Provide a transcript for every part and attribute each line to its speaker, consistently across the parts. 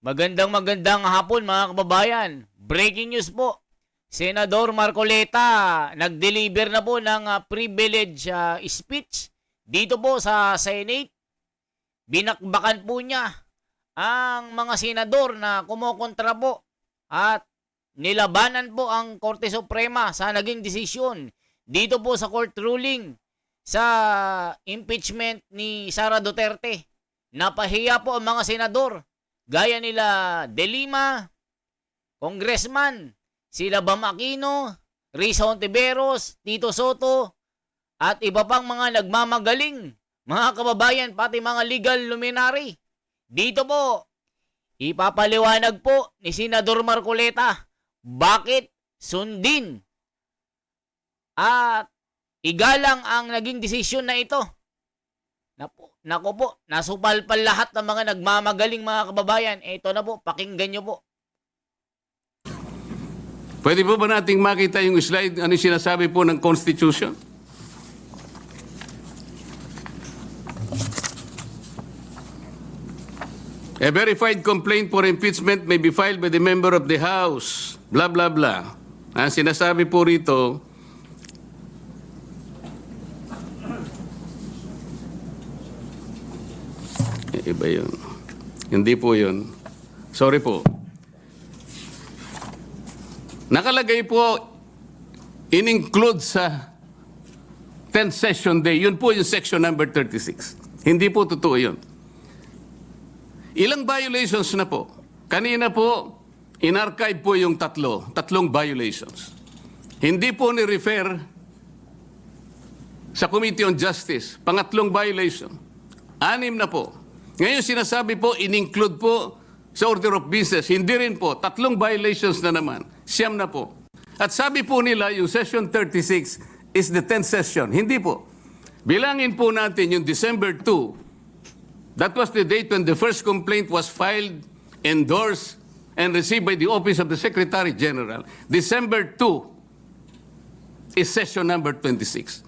Speaker 1: Magandang hapon mga kababayan. Breaking news po. Senador Marcoleta nag-deliver na po ng privilege speech dito po sa Senate. Binakbakan po niya ang mga senador na kumokontra po at nilabanan po ang Korte Suprema sa naging desisyon dito po sa court ruling sa impeachment ni Sara Duterte. Napahiya po ang mga senador gaya nila De Lima, Congressman, sila Bam Aquino, Risa Hontiveros, Tito Soto, at iba pang mga nagmamagaling, mga kababayan, pati mga legal luminary. Dito po, ipapaliwanag po ni Senador Marcoleta bakit sundin at igalang ang naging desisyon na ito. Nako po, nasupalpal lahat ng mga nagmamagaling mga kababayan. Ito na po, pakinggan nyo po.
Speaker 2: Pwede po ba nating makita yung slide, ano yung sinasabi po ng Constitution? A verified complaint for impeachment may be filed by the member of the House, blah, blah, blah. Ang sinasabi po rito, iba yun. Hindi po yun. Sorry po. Nakalagay po, in-include sa 10th session day. Yun po yung section number 36. Hindi po totoo yun. Ilang violations na po? Kanina po, in-archive po yung tatlong violations. Hindi po ni-refer sa Committee on Justice. Pangatlong violation. 6 na po. Ngayon sinasabi po, in-include po sa order of business. Hindi rin po. 3 violations na naman. 9 na po. At sabi po nila, yung session 36 is the 10th session. Hindi po. Bilangin po natin yung December 2. That was the date when the first complaint was filed, endorsed, and received by the Office of the Secretary General. December 2 is session number 26.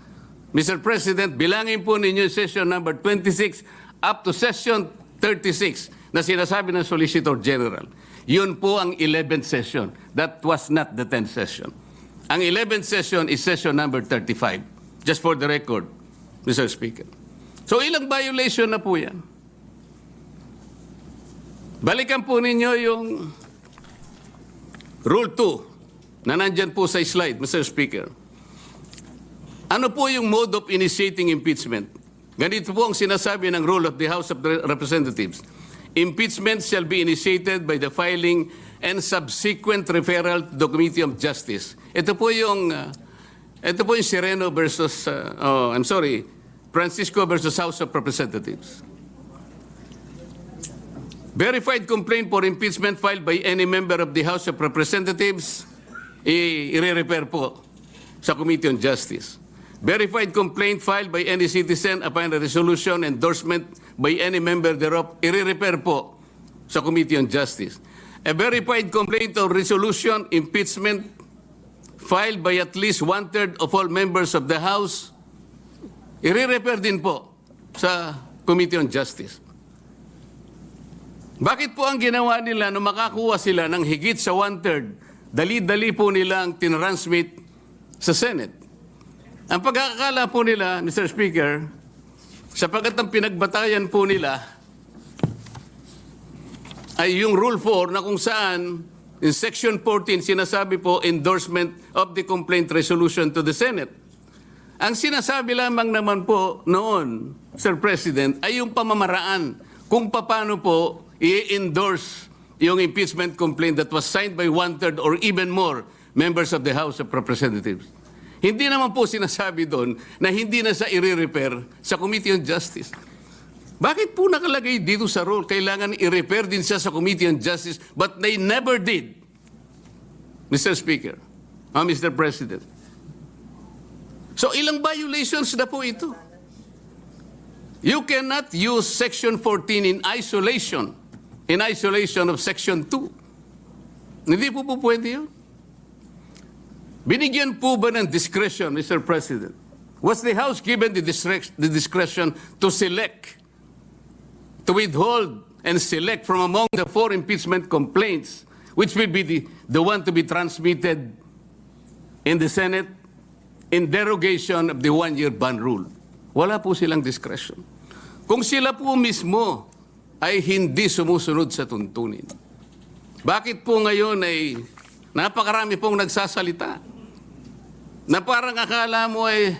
Speaker 2: Mr. President, bilangin po ninyo yung session number 26 up to session 36 na sinasabi ng Solicitor General. Yun po ang 11th session. That was not the 10th session. Ang 11th session is session number 35. Just for the record, Mr. Speaker. So ilang violation na po yan? Balikan po ninyo yung Rule 2 na nandyan po sa slide, Mr. Speaker. Ano po yung mode of initiating impeachment? Ganito po ang sinasabi ng rule of the House of Representatives. Impeachment shall be initiated by the filing and subsequent referral to the Committee of Justice. Ito po yung Sereno versus, Francisco versus House of Representatives. Verified complaint for impeachment filed by any member of the House of Representatives, i-refer po sa Committee on Justice. Verified complaint filed by any citizen upon a resolution endorsement by any member thereof, i-refer po sa Committee on Justice. A verified complaint or resolution impeachment filed by at least 1/3 of all members of the House, i-refer din po sa Committee on Justice. Bakit po ang ginawa nila nung makakuha sila ng higit sa 1/3, dali-dali po nilang tinransmit sa Senate? Ang pagkakakala po nila, Mr. Speaker, sapagkat ang pinagbatayan po nila ay yung Rule 4 na kung saan in Section 14 sinasabi po endorsement of the complaint resolution to the Senate. Ang sinasabi lamang naman po noon, Sir President, ay yung pamamaraan kung paano po i-endorse yung impeachment complaint that was signed by 1/3 or even more members of the House of Representatives. Hindi naman po sinasabi doon na hindi na sa i-refer sa Committee on Justice. Bakit po nakalagay dito sa rule? Kailangan i-refer din siya sa Committee on Justice, but they never did. Mr. Speaker, Mr. President. So ilang violations na po ito? You cannot use Section 14 in isolation of Section 2. Hindi po pwede yun. Binigyan po ba ng discretion, Mr. President? Was the House given the discretion to select, to withhold and select from among the 4 impeachment complaints, which will be the one to be transmitted in the Senate in derogation of the 1-year ban rule. Wala po silang discretion. Kung sila po mismo ay hindi sumusunod sa tuntunin, bakit po ngayon ay napakarami pong nagsasalita na parang akala mo ay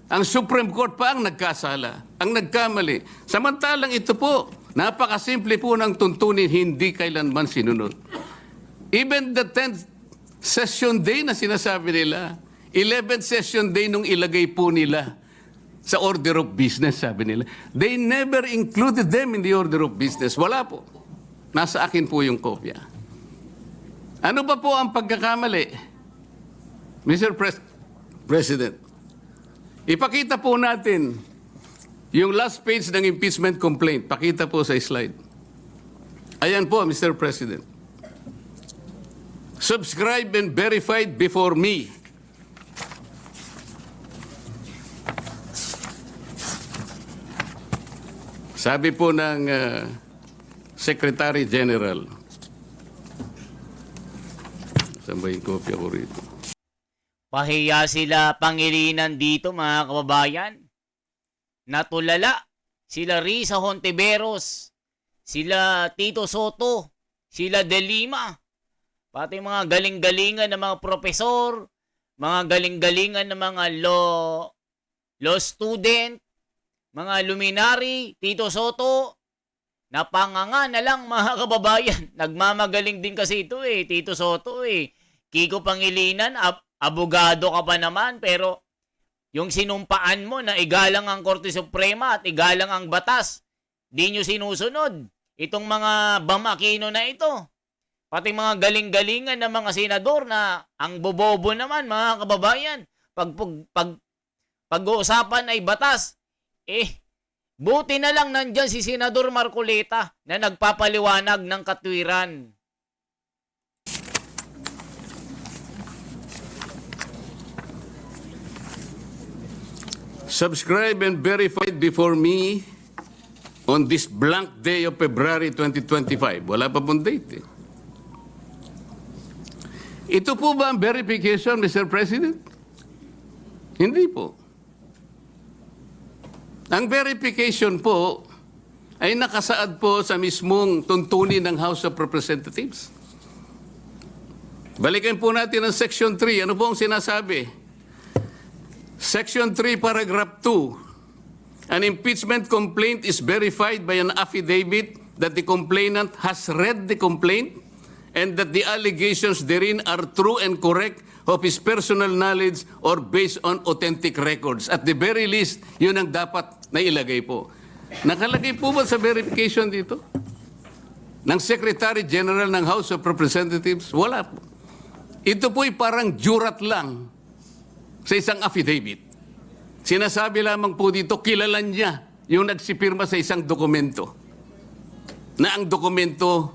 Speaker 2: ang Supreme Court pa ang nagkasala, ang nagkamali. Samantalang ito po, napakasimple po ng tuntunin, hindi kailanman sinunod. Even the 10th session day na sinasabi nila, 11th session day nung ilagay po nila sa order of business, sabi nila, they never included them in the order of business. Wala po. Nasa akin po yung kopya. Ano ba po ang pagkakamali? Mr. President, ipakita po natin yung last page ng impeachment complaint. Pakita po sa slide. Ayan po, Mr. President. Subscribed and verified before me. Sabi po ng Secretary General. Saan ba yung kopya ko rito?
Speaker 1: Pahiya sila Pangilinan dito, mga kababayan. Natulala sila Risa Hontiveros, sila Tito Soto, sila De Lima, pati mga galing-galingan ng mga profesor, mga galing-galingan ng mga law student, mga luminary, Tito Soto, napanganga na lang, mga kababayan. Nagmamagaling din kasi ito Tito Soto Kiko Pangilinan, abogado ka pa naman, pero yung sinumpaan mo na igalang ang Korte Suprema at igalang ang batas, di nyo sinusunod. Itong mga bamakino na ito, pati mga galing-galingan ng mga senador na ang bobobo naman, mga kababayan. Pag-uusapan ay batas, buti na lang nandyan si Senador Marcoleta na nagpapaliwanag ng katwiran.
Speaker 2: Subscribe and verified before me on this blank day of February 2025. Wala pa pong date Ito po ba ang verification, Mr. President? Hindi po. Ang verification po ay nakasaad po sa mismong tuntunin ng House of Representatives. Balikan po natin ang Section 3. Ano po ang sinasabi? Section 3, Paragraph 2. An impeachment complaint is verified by an affidavit that the complainant has read the complaint and that the allegations therein are true and correct of his personal knowledge or based on authentic records. At the very least, yun ang dapat na ilagay po. Nakalagay po ba sa verification dito? Ng Secretary General ng House of Representatives? Wala po. Ito po'y parang jurat lang sa isang affidavit. Sinasabi lamang po dito, kilalan niya yung nagsipirma sa isang dokumento na ang dokumento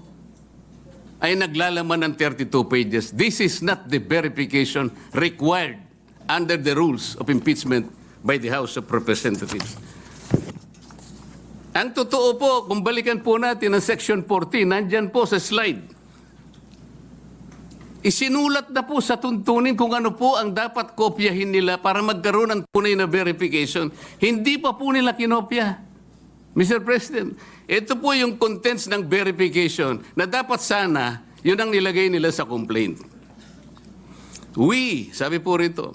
Speaker 2: ay naglalaman ng 32 pages. This is not the verification required under the rules of impeachment by the House of Representatives. Ang totoo po, kung balikan po natin ang Section 14, nandyan po sa slide. Isinulat na po sa tuntunin kung ano po ang dapat kopyahin nila para magkaroon ng tunay na verification. Hindi pa po nila kinopya. Mr. President, ito po yung contents ng verification na dapat sana yun ang nilagay nila sa complaint. We, sabi po rito,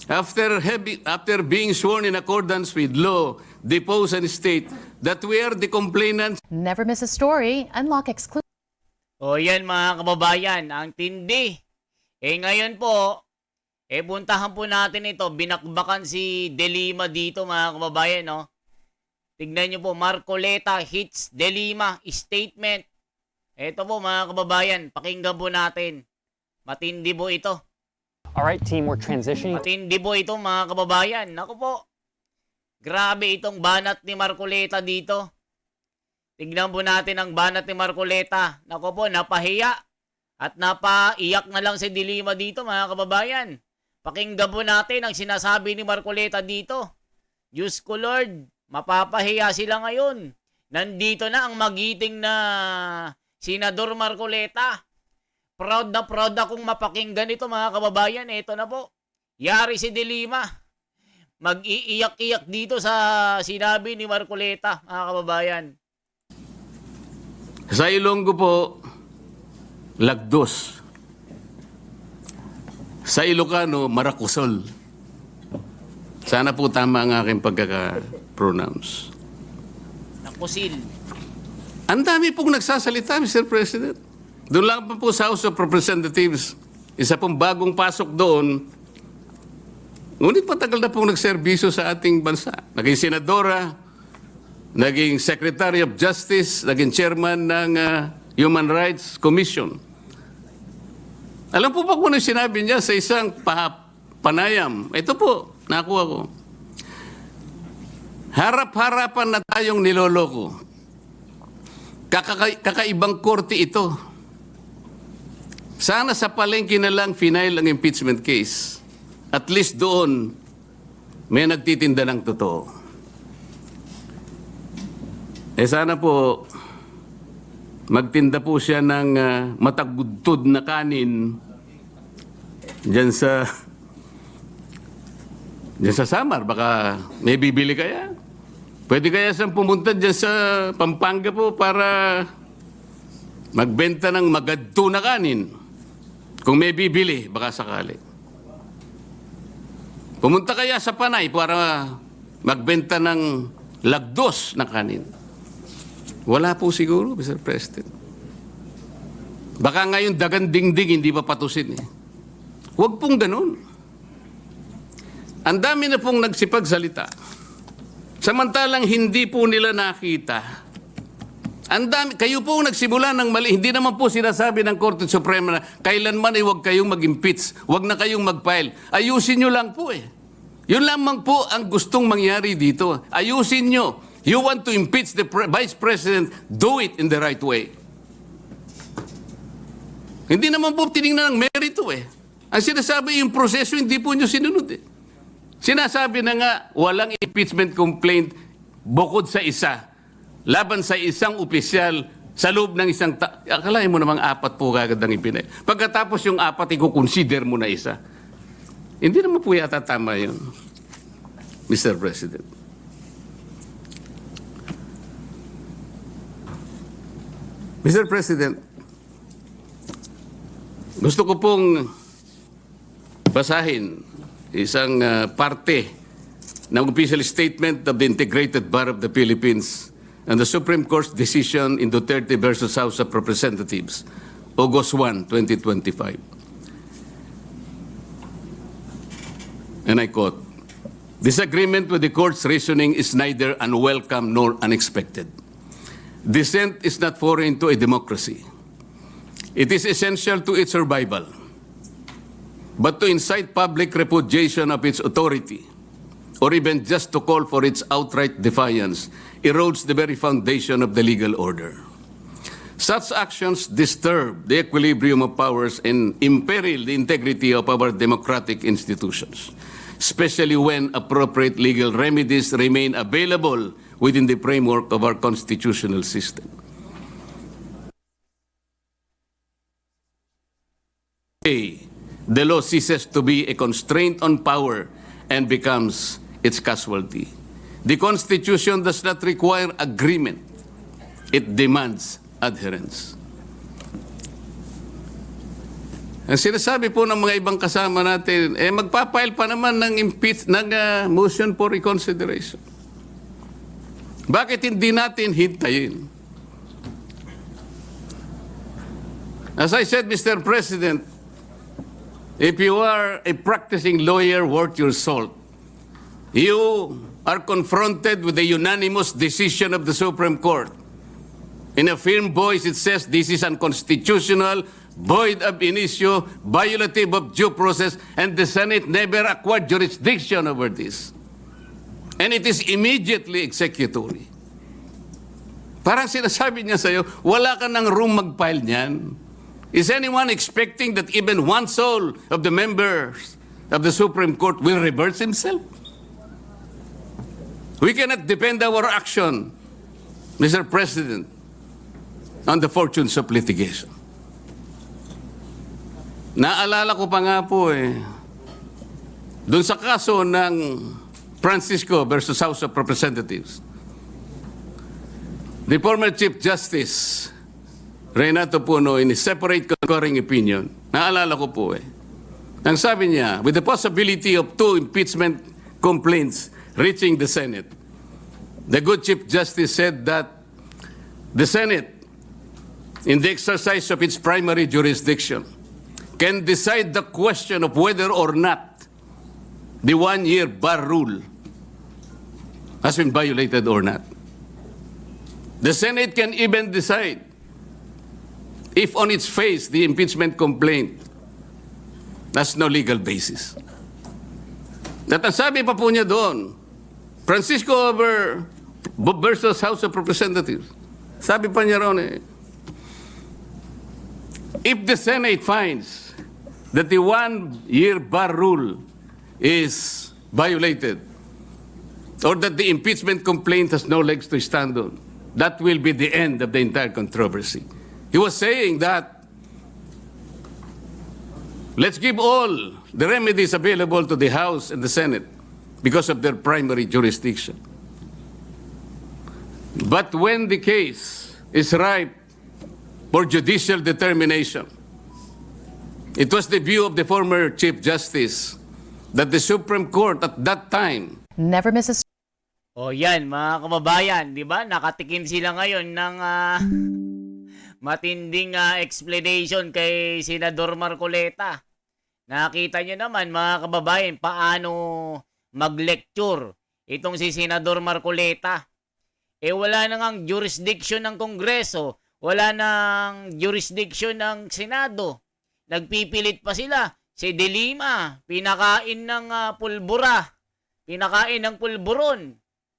Speaker 2: after being sworn in accordance with law, depose and state that we are the complainants.
Speaker 3: Never miss a story. Unlock exclusive.
Speaker 1: O yan, mga kababayan, ang tindi. Ngayon po, puntahan po natin ito. Binakbakan si De Lima dito, mga kababayan, no? Tignan nyo po, Marcoleta hits De Lima statement. Ito po, mga kababayan, pakinggan po natin. Matindi po ito.
Speaker 4: Alright, team, we're transitioning.
Speaker 1: Matindi po ito, mga kababayan. Naku po, grabe itong banat ni Marcoleta dito. Tignan po natin ang banat ni Marcoleta. Naku po, napahiya at napaiyak na lang si De Lima dito, mga kababayan. Pakinggan po natin ang sinasabi ni Marcoleta dito. Diyos ko Lord, mapapahiya sila ngayon. Nandito na ang magiting na Senador Marcoleta. Proud akong mapakinggan ito mga kababayan. Ito na po. Yari si De Lima. Mag-iiyak-iyak dito sa sinabi ni Marcoleta, mga kababayan.
Speaker 2: Sa Ilonggo po, Lagdos. Sa Ilocano, Marakusol. Sana po tama ang aking pagkaka-pronounce.
Speaker 1: Nakusil.
Speaker 2: Ang dami pong nagsasalita, Mr. President. Doon lang pa po sa House of Representatives. Isa pong bagong pasok doon. Ngunit matagal na pong nagserbisyo sa ating bansa. Naging senadora, naging Secretary of Justice, naging chairman ng Human Rights Commission. Alam po ba kung ano sinabi niya sa isang panayam? Ito po, nakuha ko. Harap-harapan na tayong niloloko. Kakaibang korte ito. Sana sa palengke na lang final ang impeachment case. At least doon, may nagtitinda ng totoo. Sana po, magtinda po siya ng matagudtod na kanin dyan sa Samar. Baka may bibili kaya. Pwede kaya siyang pumunta dyan sa Pampanga po para magbenta ng magadto na kanin. Kung may bibili, baka sakali. Pumunta kaya sa Panay para magbenta ng lagdos na kanin. Wala po siguro, Mr. President. Baka ngayon dagan dingding, hindi pa patusin eh. Huwag pong ganun. Ang dami na pong nagsipagsalita. Samantalang hindi po nila nakita. Ang dami, kayo po nagsimula ng mali. Hindi naman po sinasabi ng Korte Suprema na kailanman ay huwag kayong mag-impeach. Huwag na kayong mag-file. Ayusin nyo lang po eh. Yun lamang po ang gustong mangyari dito. Ayusin nyo. You want to impeach the Vice President, do it in the right way. Hindi naman po tinignan ng merito eh. Ang sinasabi yung proseso, hindi po nyo sinunod eh. Sinasabi na nga, walang impeachment complaint bukod sa isa. Laban sa isang opisyal sa loob ng isang akalain mo namang 4 po kagad ang ipinay. Pagkatapos yung 4, i-consider mo na isa. Hindi naman po yata tama yun, Mr. President. Mr. President, gusto ko pong basahin isang parte ng official statement of the Integrated Bar of the Philippines and the Supreme Court's decision in Duterte versus House of Representatives, August 1, 2025. And I quote, "Disagreement with the court's reasoning is neither unwelcome nor unexpected. Dissent is not foreign to a democracy. It is essential to its survival. But to incite public repudiation of its authority, or even just to call for its outright defiance, erodes the very foundation of the legal order. Such actions disturb the equilibrium of powers and imperil the integrity of our democratic institutions, especially when appropriate legal remedies remain available within the framework of our constitutional system. The law ceases to be a constraint on power and becomes its casualty. The Constitution does not require agreement. It demands adherence." Ang sinasabi po ng mga ibang kasama natin, magpapile pa naman ng motion for reconsideration. Bakit hindi natin hintayin? As I said, Mr. President, if you are a practicing lawyer worth your salt, you are confronted with the unanimous decision of the Supreme Court. In a firm voice, it says this is unconstitutional, void ab initio, violative of due process, and the Senate never acquired jurisdiction over this. And it is immediately executory. Parang sinasabi niya sa'yo, wala ka ng room mag-file niyan. Is anyone expecting that even one soul of the members of the Supreme Court will reverse himself? We cannot defend our action Mr. President, on the fortunes of litigation. Naalala ko pa nga po doon sa kaso ng Francisco versus House of Representatives. The former Chief Justice, Renato Puno, in his separate concurring opinion, naalala ko po ang sabi niya, with the possibility of 2 impeachment complaints reaching the Senate, the good Chief Justice said that the Senate, in the exercise of its primary jurisdiction, can decide the question of whether or not the 1-year bar rule has been violated or not. The Senate can even decide if on its face the impeachment complaint has no legal basis. At ang sabi pa po niya doon, Francisco versus House of Representatives, sabi pa niya ron if the Senate finds that the 1-year bar rule is violated or that the impeachment complaint has no legs to stand on, that will be the end of the entire controversy. He was saying that let's give all the remedies available to the House and the Senate because of their primary jurisdiction. But when the case is ripe for judicial determination, it was the view of the former Chief Justice that the Supreme Court at that time
Speaker 3: Never miss a
Speaker 1: O yan, mga kababayan, di ba? Nakatikim sila ngayon ng matinding explanation kay Senador Marcoleta. Nakita nyo naman, mga kababayan, paano mag-lecture itong si Senador Marcoleta. Wala na ngang jurisdiction ng Kongreso, wala nang jurisdiction ng Senado. Nagpipilit pa sila. Si De Lima, pinakain ng pulbura, pinakain ng pulburon,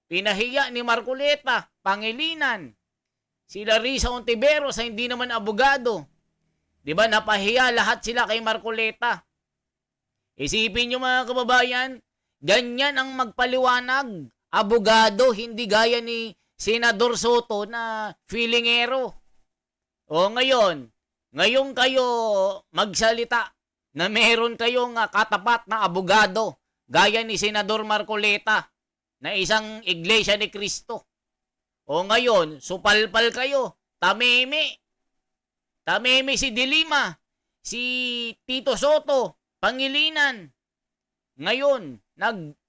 Speaker 1: pinahiya ni Marcoleta, Pangilinan. Si Larissa Ontiveros ay hindi naman abogado. Di ba, napahiya lahat sila kay Marcoleta. Isipin nyo, mga kababayan, ganyan ang magpaliwanag. Abogado, hindi gaya ni Senador Soto na feelingero. O ngayon kayo magsalita na meron kayong katapat na abogado gaya ni Senador Marcoleta na isang Iglesia ni Cristo. O ngayon, supalpal kayo, tameme. Tameme si De Lima, si Tito Soto, Pangilinan. Ngayon,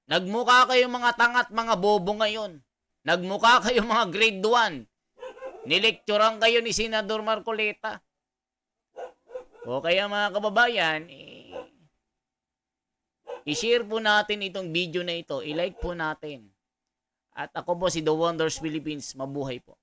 Speaker 1: nagmukha kayong mga tangat, mga bobo ngayon. Nagmukha kayong mga grade 1. Nilekturan kayo ni Senador Marcoleta. O kaya, mga kababayan, i-share po natin itong video na ito. I-like po natin. At ako po si The Wonders Philippines. Mabuhay po.